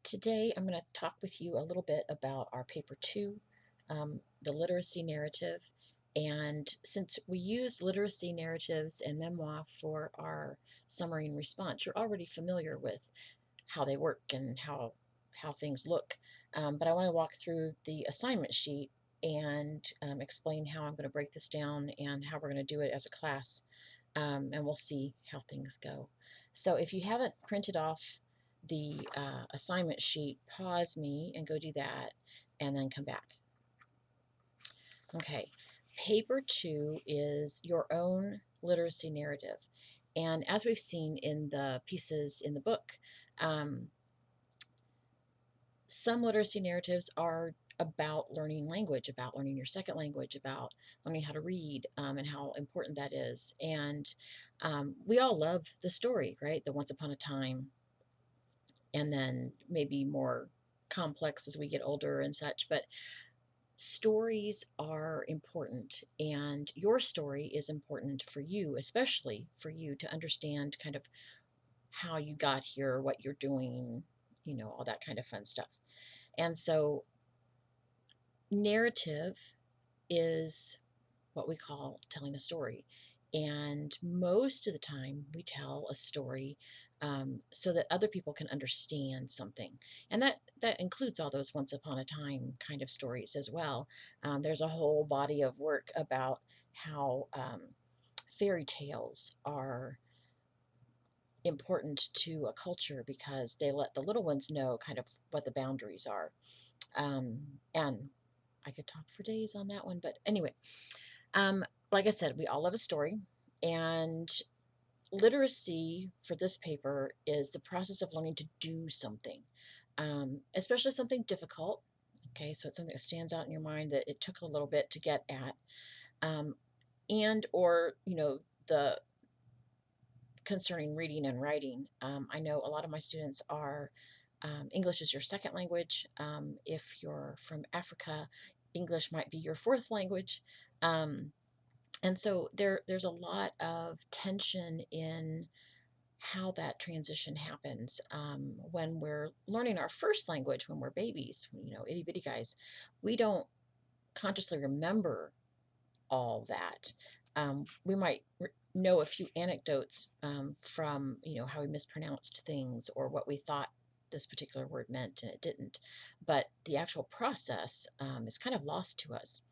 Today, I'm going to talk with you a little bit about our paper two, the literacy narrative. And since we use literacy narratives and memoir for our summary and response, you're already familiar with how they work and how things look. But I want to walk through the assignment sheet and explain how I'm going to break this down and how we're going to do it as a class. And we'll see how things go. So if you haven't printed off the assignment sheet, pause me and go do that, and then come back. Okay, paper two is your own literacy narrative. And as we've seen in the pieces in the book, um, some literacy narratives are about learning language, about learning your second language, about learning how to read, and how important that is. And we all love the story, right? The once upon a time, and then maybe more complex as we get older and such. But stories are important, and your story is important for you, especially for you to understand kind of how you got here, what you're doing, all that kind of fun stuff. And so, narrative is what we call telling a story. And most of the time, we tell a story so that other people can understand something. And that includes all those once upon a time kind of stories as well. There's a whole body of work about how fairy tales are important to a culture because they let the little ones know kind of what the boundaries are. And I could talk for days on that one, but anyway, like I said, we all love a story, and literacy for this paper is the process of learning to do something, especially something difficult. Okay, so it's something that stands out in your mind that it took a little bit to get at, um, and or the concerning reading and writing. I know a lot of my students are English is your second language. If you're from Africa, English might be your fourth language. Um, and so there's a lot of tension in how that transition happens when we're learning our first language when we're babies, itty bitty guys. We don't consciously remember all that. We might know a few anecdotes from how we mispronounced things or what we thought this particular word meant and it didn't, but the actual process is kind of lost to us.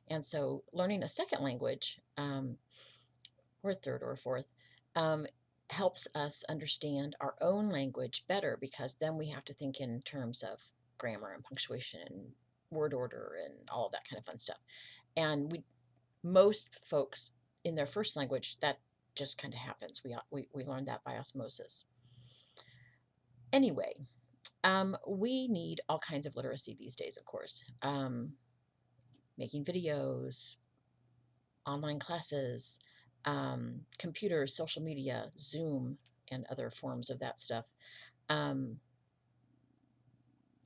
And so learning a second language, or a third or a fourth, um, helps us understand our own language better because then we have to think in terms of grammar and punctuation and word order and all of that kind of fun stuff. And most folks in their first language, that just kind of happens. We learn that by osmosis. Anyway, we need all kinds of literacy these days, of course. Making videos, online classes, computers, social media, Zoom, and other forms of that stuff. Um,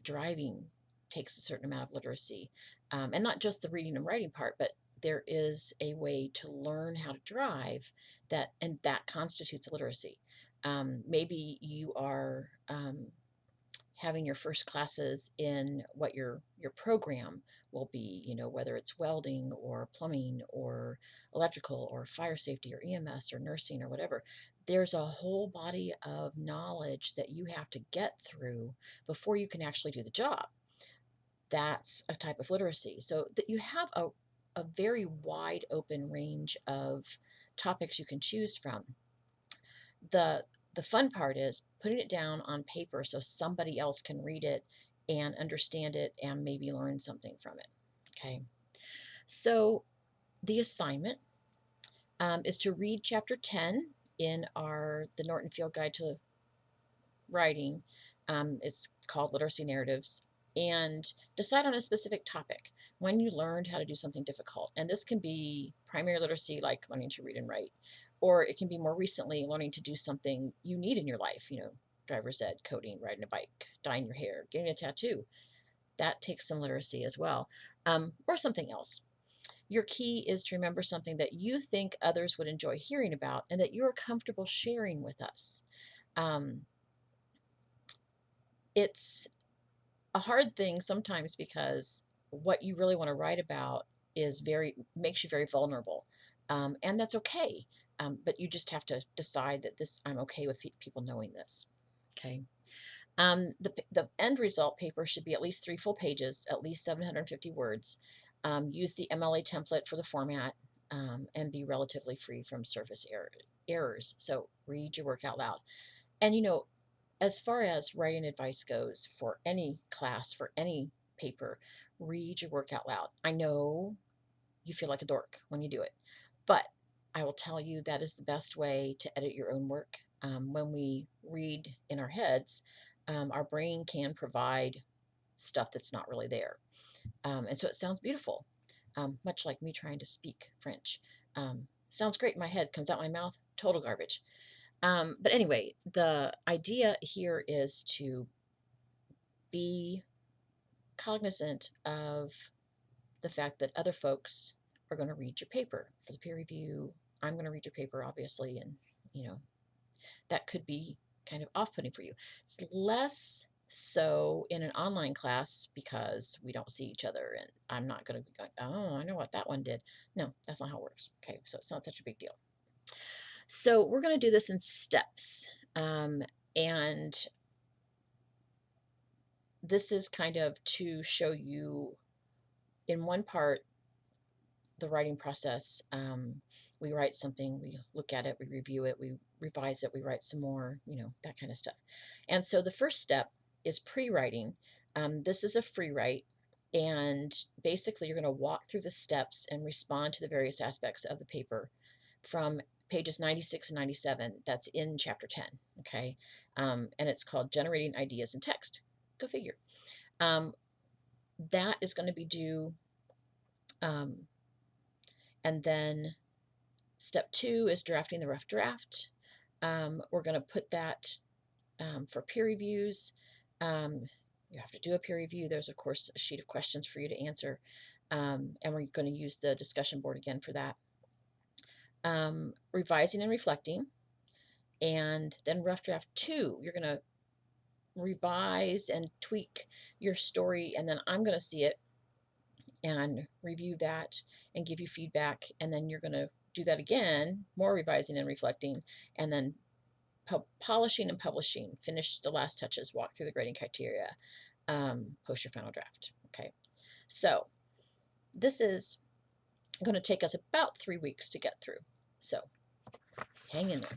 Driving takes a certain amount of literacy, and not just the reading and writing part, but there is a way to learn how to drive that constitutes literacy. Maybe you are having your first classes in what your program will be, whether it's welding or plumbing or electrical or fire safety or EMS or nursing or whatever. There's a whole body of knowledge that you have to get through before you can actually do the job. That's a type of literacy. So that you have a very wide open range of topics you can choose from. The fun part is putting it down on paper so somebody else can read it and understand it and maybe learn something from it. Okay. So the assignment is to read chapter 10 in the Norton Field Guide to Writing. It's called Literacy Narratives, and decide on a specific topic when you learned how to do something difficult. And this can be primary literacy, like learning to read and write, or it can be more recently learning to do something you need in your life, driver's ed, coding, riding a bike, dyeing your hair, getting a tattoo. That takes some literacy as well, or something else. Your key is to remember something that you think others would enjoy hearing about and that you're comfortable sharing with us. Um, it's a hard thing sometimes because what you really want to write about is very makes you very vulnerable, and that's okay. But you just have to decide that this I'm okay with people knowing this. Okay. The end result paper should be at least 3 full pages, at least 750 words. Use the MLA template for the format, and be relatively free from errors. So read your work out loud. And as far as writing advice goes for any class, for any paper, read your work out loud. I know you feel like a dork when you do it, but I will tell you that is the best way to edit your own work. When we read in our heads, our brain can provide stuff that's not really there. And so it sounds beautiful, much like me trying to speak French. Sounds great in my head, comes out my mouth, total garbage. But anyway, the idea here is to be cognizant of the fact that other folks are going to read your paper for the peer review. I'm going to read your paper, obviously, and you know that could be kind of off-putting for you. It's less so in an online class because we don't see each other, and I'm not going to be going, oh, I know what that one did. No, that's not how it works. Okay, so it's not such a big deal. So we're going to do this in steps. And this is kind of to show you in one part the writing process. We write something, we look at it, we review it, we revise it, we write some more, that kind of stuff. And so the first step is pre-writing. This is a free write, and basically you're going to walk through the steps and respond to the various aspects of the paper from pages 96 and 97. That's in chapter 10. Okay. And it's called Generating Ideas in Text. Go figure. That is going to be due. And then step 2 is drafting the rough draft. We're going to put that for peer reviews. You have to do a peer review. There's, of course, a sheet of questions for you to answer. And we're going to use the discussion board again for that. Revising and reflecting. And then rough draft 2, you're going to revise and tweak your story. And then I'm going to see it and review that and give you feedback. And then you're going to do that again, more revising and reflecting, and then polishing and publishing, finish the last touches, walk through the grading criteria, post your final draft. Okay, so this is going to take us about 3 weeks to get through. So hang in there.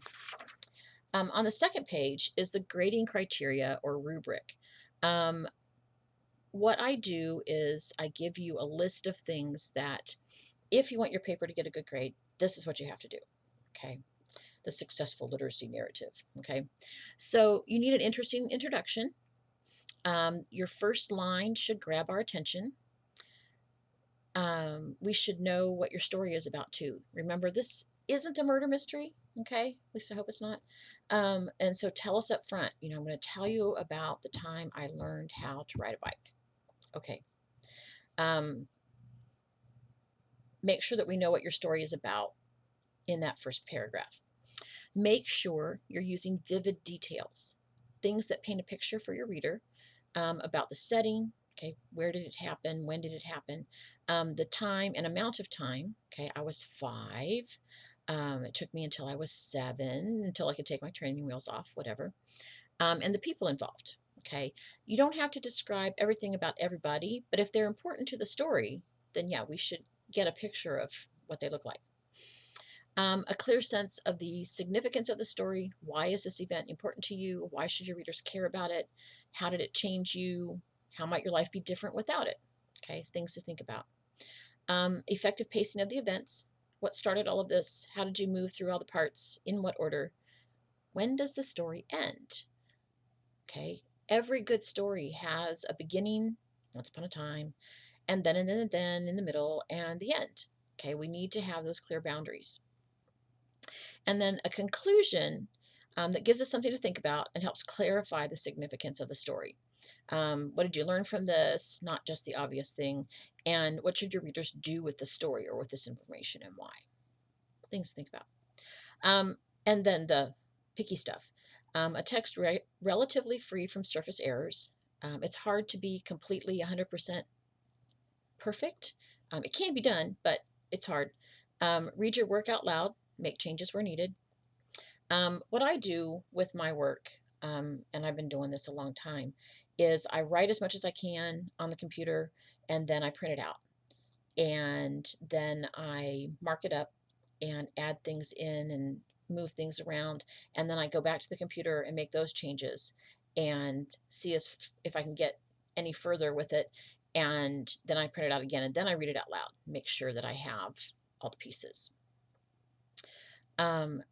On the second page is the grading criteria or rubric. What I do is I give you a list of things that if you want your paper to get a good grade, this is what you have to do. Okay. The successful literacy narrative. Okay. So you need an interesting introduction. Your first line should grab our attention. We should know what your story is about too. Remember, this isn't a murder mystery. Okay. At least I hope it's not. And so tell us up front, I'm going to tell you about the time I learned how to ride a bike. Okay. Make sure that we know what your story is about in that first paragraph. Make sure you're using vivid details, things that paint a picture for your reader about the setting. Okay, where did it happen? When did it happen? The time and amount of time. Okay, I was 5. It took me until I was 7, until I could take my training wheels off, whatever. And the people involved. Okay, you don't have to describe everything about everybody, but if they're important to the story, then yeah, we should get a picture of what they look like. A clear sense of the significance of the story. Why is this event important to you? Why should your readers care about it? How did it change you? How might your life be different without it? Okay, things to think about. Effective pacing of the events. What started all of this? How did you move through all the parts? In what order? When does the story end? Okay, every good story has a beginning, once upon a time, and then in the middle, and the end. Okay, we need to have those clear boundaries. And then a conclusion that gives us something to think about and helps clarify the significance of the story. What did you learn from this? Not just the obvious thing. And what should your readers do with the story or with this information, and why? Things to think about. And then the picky stuff. A text relatively free from surface errors. It's hard to be completely 100% perfect. It can be done, but it's hard. Read your work out loud, make changes where needed. What I do with my work, and I've been doing this a long time, is I write as much as I can on the computer and then I print it out. And then I mark it up and add things in and move things around. And then I go back to the computer and make those changes and see if I can get any further with it. And then I print it out again and then I read it out loud, make sure that I have all the pieces. Um,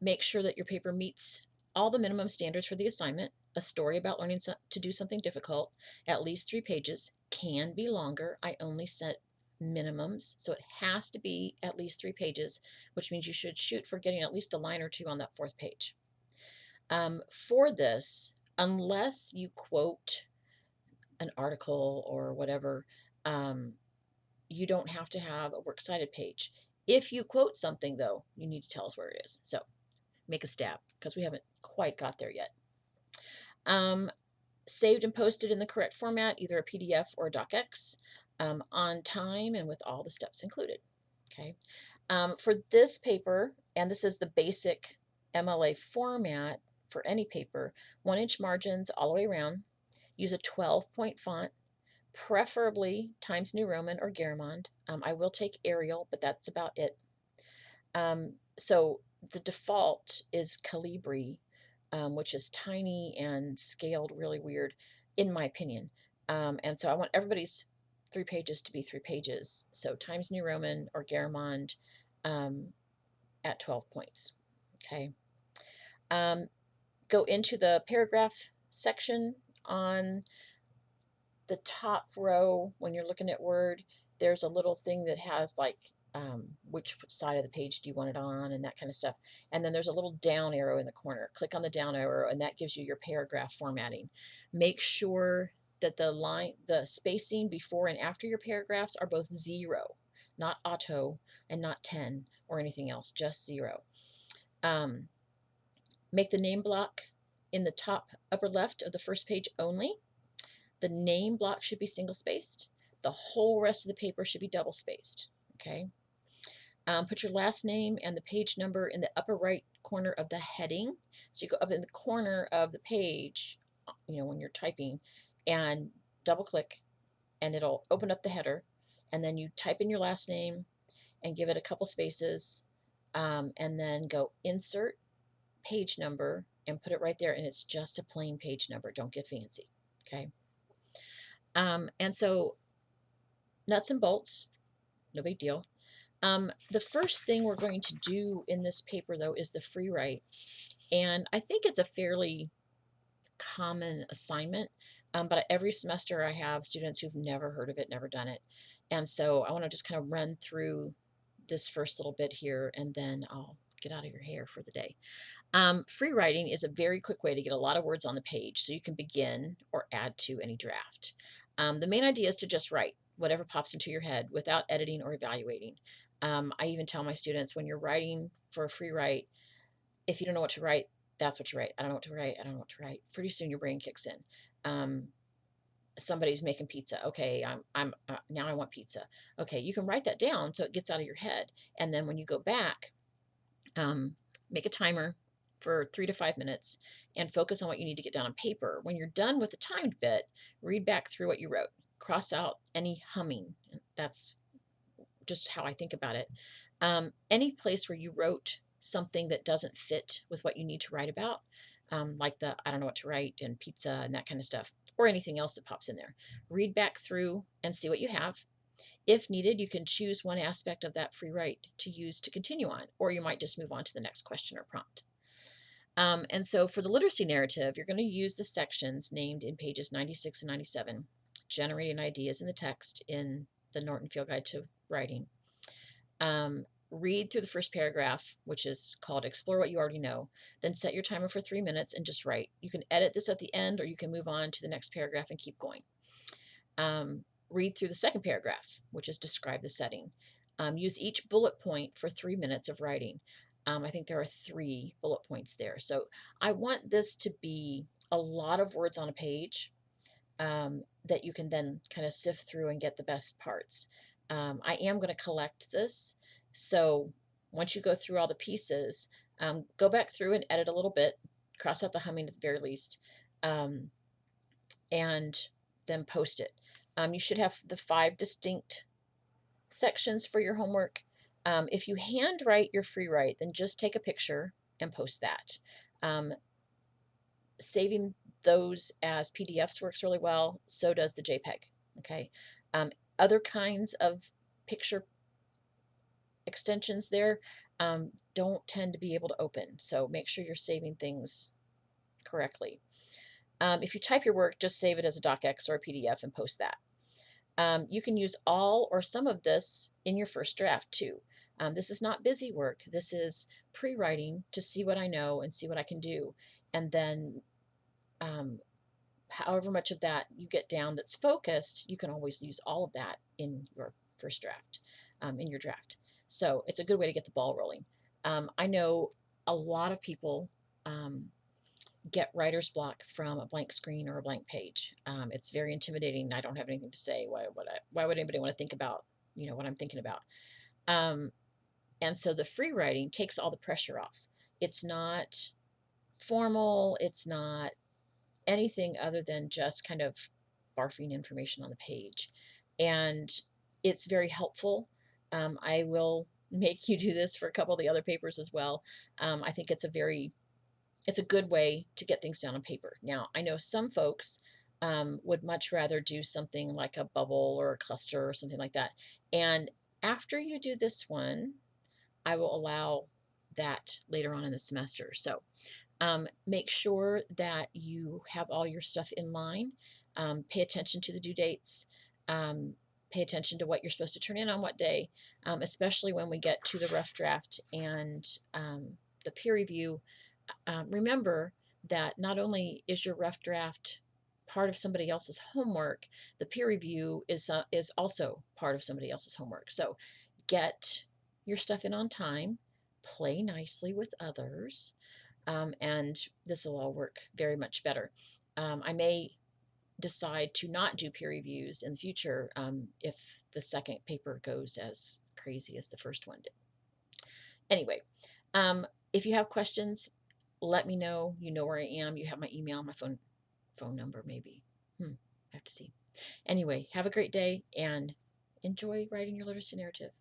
Make sure that your paper meets all the minimum standards for the assignment. A story about learning to do something difficult, at least 3 pages, can be longer. I only set minimums, so it has to be at least 3 pages, which means you should shoot for getting at least a line or two on that fourth page. For this, unless you quote an article or whatever, um, you don't have to have a works cited page. If you quote something, though, you need to tell us where it is. So make a stab because we haven't quite got there yet. Saved and posted in the correct format, either a PDF or a docx, on time and with all the steps included. Okay. For this paper, and this is the basic MLA format for any paper, 1-inch margins all the way around. Use a 12-point font, preferably Times New Roman or Garamond. I will take Arial, but that's about it. So the default is Calibri, which is tiny and scaled really weird, in my opinion. And so I want everybody's 3 pages to be 3 pages. So Times New Roman or Garamond at 12 points. Okay. Go into the paragraph section on the top row. When you're looking at Word, there's a little thing that has like which side of the page do you want it on and that kind of stuff. And then there's a little down arrow in the corner. Click on the down arrow and that gives you your paragraph formatting. Make sure that the spacing before and after your paragraphs are both 0, not auto and not 10 or anything else, just 0. Make the name block in the top upper left of the first page only. The name block should be single spaced. The whole rest of the paper should be double spaced. Okay. Put your last name and the page number in the upper right corner of the heading. So you go up in the corner of the page, when you're typing, and double click, and it'll open up the header. And then you type in your last name and give it a couple spaces, and then go insert page number and put it right there. And it's just a plain page number. Don't get fancy. Okay. And so nuts and bolts, no big deal. The first thing we're going to do in this paper, though, is the free write. And I think it's a fairly common assignment, but every semester I have students who've never heard of it, never done it. And so I want to just kind of run through this first little bit here, and then I'll get out of your hair for the day. Free writing is a very quick way to get a lot of words on the page so you can begin or add to any draft. The main idea is to just write whatever pops into your head without editing or evaluating. I even tell my students, when you're writing for a free write, if you don't know what to write, that's what you write. I don't know what to write. I don't know what to write. Pretty soon your brain kicks in. Somebody's making pizza. Okay, I'm now I want pizza. Okay, you can write that down so it gets out of your head, and then when you go back, make a timer for 3 to 5 minutes and focus on what you need to get down on paper. When you're done with the timed bit, read back through what you wrote. Cross out any humming. That's just how I think about it. Any place where you wrote something that doesn't fit with what you need to write about, like the I don't know what to write and pizza and that kind of stuff, or anything else that pops in there. Read back through and see what you have. If needed, you can choose one aspect of that free write to use to continue on, or you might just move on to the next question or prompt. And so for the literacy narrative, you're going to use the sections named in pages 96 and 97, generating ideas in the text in the Norton Field Guide to Writing. Read through the first paragraph, which is called Explore What You Already Know. Then set your timer for 3 minutes and just write. You can edit this at the end, or you can move on to the next paragraph and keep going. Read through the second paragraph, which is describe the setting. Use each bullet point for 3 minutes of writing. I think there are 3 bullet points there. So I want this to be a lot of words on a page, that you can then kind of sift through and get the best parts. I am going to collect this. So once you go through all the pieces, go back through and edit a little bit, cross out the humming at the very least, um, and then post it. You should have the 5 distinct sections for your homework. If you handwrite your free write, then just take a picture and post that. Saving those as PDFs works really well. So does the JPEG. Okay. Other kinds of picture extensions there don't tend to be able to open. So make sure you're saving things correctly. If you type your work, just save it as a docx or a PDF and post that. You can use all or some of this in your first draft too. This is not busy work. This is pre-writing to see what I know and see what I can do. And then however much of that you get down that's focused, you can always use all of that in your first draft, in your draft. So it's a good way to get the ball rolling. I know a lot of people get writer's block from a blank screen or a blank page. It's very intimidating. I don't have anything to say. Why would anybody want to think about, what I'm thinking about? And so the free writing takes all the pressure off. It's not formal. It's not anything other than just kind of barfing information on the page. And it's very helpful. I will make you do this for a couple of the other papers as well. I think it's a good way to get things down on paper. Now, I know some folks would much rather do something like a bubble or a cluster or something like that. And after you do this one, I will allow that later on in the semester. So make sure that you have all your stuff in line. Pay attention to the due dates. Pay attention to what you're supposed to turn in on what day, especially when we get to the rough draft and the peer review. Remember that not only is your rough draft part of somebody else's homework, the peer review is also part of somebody else's homework. So get your stuff in on time, play nicely with others, and this will all work very much better. I may decide to not do peer reviews in the future if the second paper goes as crazy as the first one did. Anyway, if you have questions, let me know. You know where I am. You have my email, my phone number, maybe. I have to see. Anyway, have a great day and enjoy writing your literacy narrative.